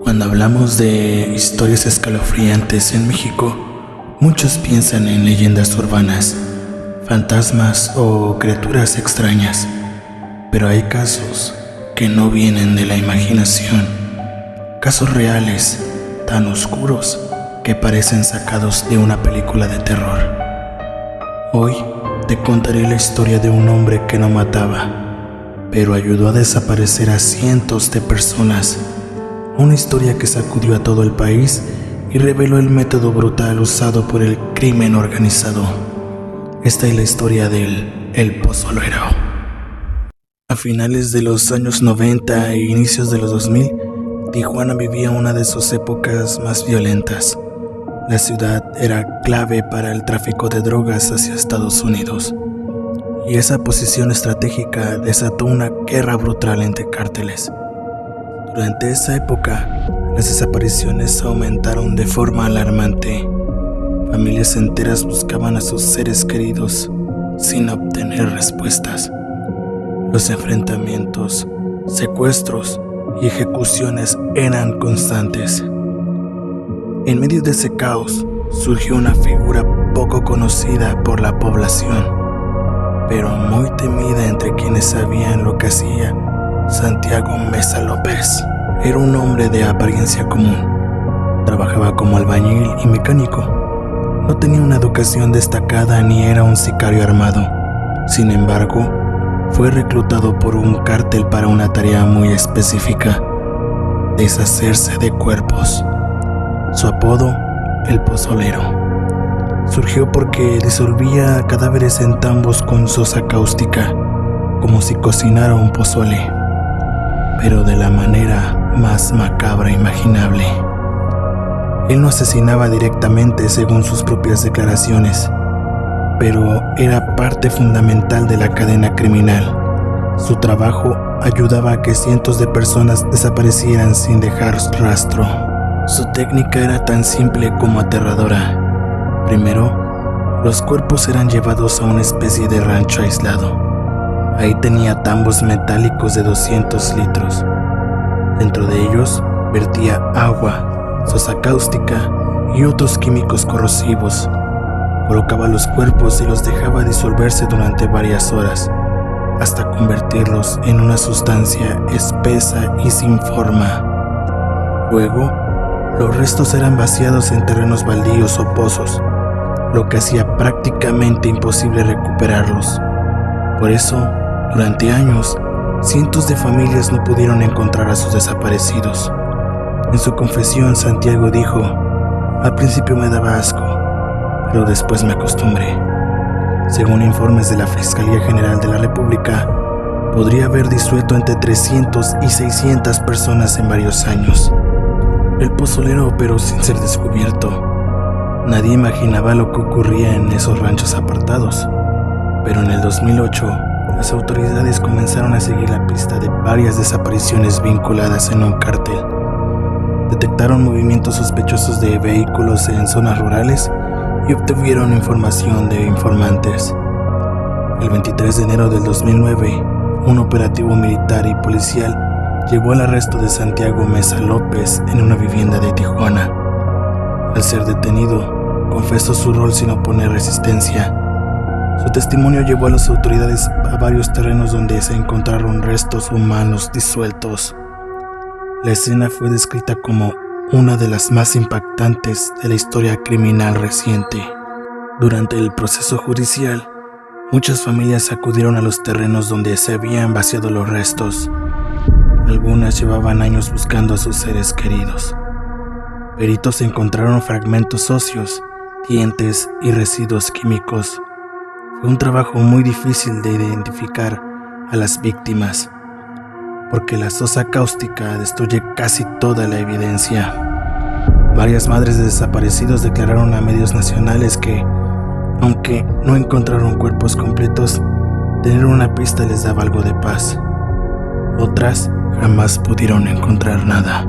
Cuando hablamos de historias escalofriantes en México, muchos piensan en leyendas urbanas, fantasmas o criaturas extrañas, pero hay casos que no vienen de la imaginación, casos reales, tan oscuros que parecen sacados de una película de terror. Hoy te contaré la historia de un hombre que no mataba, pero ayudó a desaparecer a cientos de personas. Una historia que sacudió a todo el país y reveló el método brutal usado por el crimen organizado. Esta es la historia del El Pozolero. A finales de los años 90 e inicios de los 2000, Tijuana vivía una de sus épocas más violentas. La ciudad era clave para el tráfico de drogas hacia Estados Unidos, y esa posición estratégica desató una guerra brutal entre cárteles. Durante esa época, las desapariciones aumentaron de forma alarmante. Familias enteras buscaban a sus seres queridos sin obtener respuestas. Los enfrentamientos, secuestros y ejecuciones eran constantes. En medio de ese caos, surgió una figura poco conocida por la población, pero muy temida entre quienes sabían lo que hacía. Santiago Meza López era un hombre de apariencia común. Trabajaba como albañil y mecánico. No tenía una educación destacada ni era un sicario armado. Sin embargo, fue reclutado por un cártel para una tarea muy específica: deshacerse de cuerpos. Su apodo, El Pozolero, surgió porque disolvía cadáveres en tambos con sosa cáustica, como si cocinara un pozole, pero de la manera más macabra imaginable. Él no asesinaba directamente según sus propias declaraciones, pero era parte fundamental de la cadena criminal. Su trabajo ayudaba a que cientos de personas desaparecieran sin dejar rastro. Su técnica era tan simple como aterradora. Primero, los cuerpos eran llevados a una especie de rancho aislado. Ahí tenía tambos metálicos de 200 litros. Dentro de ellos vertía agua, sosa cáustica y otros químicos corrosivos. Colocaba los cuerpos y los dejaba disolverse durante varias horas, hasta convertirlos en una sustancia espesa y sin forma. Luego, los restos eran vaciados en terrenos baldíos o pozos, lo que hacía prácticamente imposible recuperarlos. Por eso, durante años, cientos de familias no pudieron encontrar a sus desaparecidos. En su confesión, Santiago dijo: "Al principio me daba asco, pero después me acostumbré". Según informes de la Fiscalía General de la República, podría haber disuelto entre 300 y 600 personas en varios años. El pozolero operó sin ser descubierto. Nadie imaginaba lo que ocurría en esos ranchos apartados, pero en el 2008, las autoridades comenzaron a seguir la pista de varias desapariciones vinculadas en un cártel. Detectaron movimientos sospechosos de vehículos en zonas rurales y obtuvieron información de informantes. El 23 de enero del 2009, un operativo militar y policial llevó al arresto de Santiago Meza López en una vivienda de Tijuana. Al ser detenido, confesó su rol sin oponer resistencia. Su testimonio llevó a las autoridades a varios terrenos donde se encontraron restos humanos disueltos. La escena fue descrita como una de las más impactantes de la historia criminal reciente. Durante el proceso judicial, muchas familias acudieron a los terrenos donde se habían vaciado los restos. Algunas llevaban años buscando a sus seres queridos. Peritos encontraron fragmentos óseos, dientes y residuos químicos. Fue un trabajo muy difícil de identificar a las víctimas, porque la sosa cáustica destruye casi toda la evidencia. Varias madres de desaparecidos declararon a medios nacionales que, aunque no encontraron cuerpos completos, tener una pista les daba algo de paz. Otras jamás pudieron encontrar nada.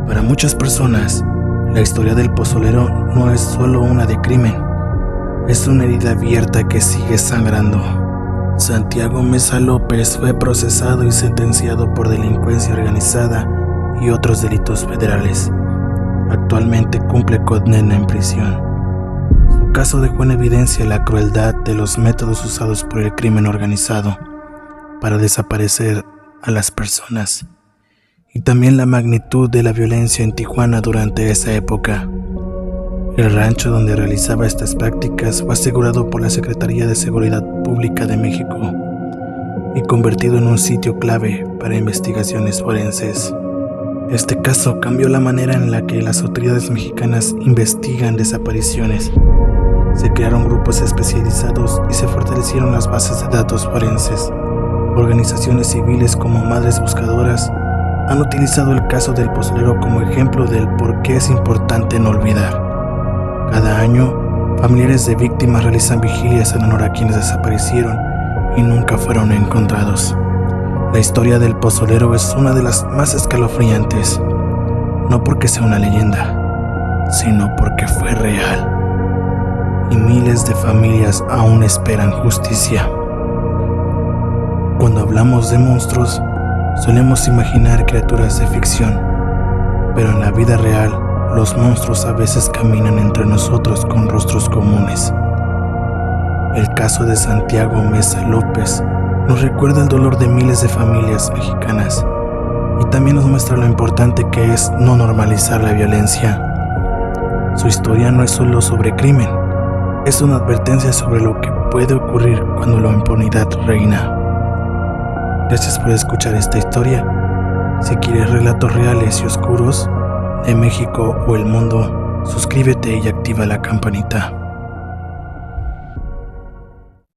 Para muchas personas, la historia del pozolero no es solo una de crimen, es una herida abierta que sigue sangrando. Santiago Meza López fue procesado y sentenciado por delincuencia organizada y otros delitos federales. Actualmente cumple condena en prisión. Su caso dejó en evidencia la crueldad de los métodos usados por el crimen organizado para desaparecer a las personas, y también la magnitud de la violencia en Tijuana durante esa época. El rancho donde realizaba estas prácticas fue asegurado por la Secretaría de Seguridad Pública de México y convertido en un sitio clave para investigaciones forenses. Este caso cambió la manera en la que las autoridades mexicanas investigan desapariciones. Se crearon grupos especializados y se fortalecieron las bases de datos forenses. Organizaciones civiles como Madres Buscadoras han utilizado el caso del pozolero como ejemplo del por qué es importante no olvidar. Cada año, familiares de víctimas realizan vigilias en honor a quienes desaparecieron y nunca fueron encontrados. La historia del pozolero es una de las más escalofriantes, no porque sea una leyenda, sino porque fue real. Y miles de familias aún esperan justicia. Cuando hablamos de monstruos, solemos imaginar criaturas de ficción, pero en la vida real, los monstruos a veces caminan entre nosotros con rostros comunes. El caso de Santiago Meza López nos recuerda el dolor de miles de familias mexicanas y también nos muestra lo importante que es no normalizar la violencia. Su historia no es solo sobre crimen, es una advertencia sobre lo que puede ocurrir cuando la impunidad reina. Gracias por escuchar esta historia. Si quieres relatos reales y oscuros de México o el mundo, suscríbete y activa la campanita.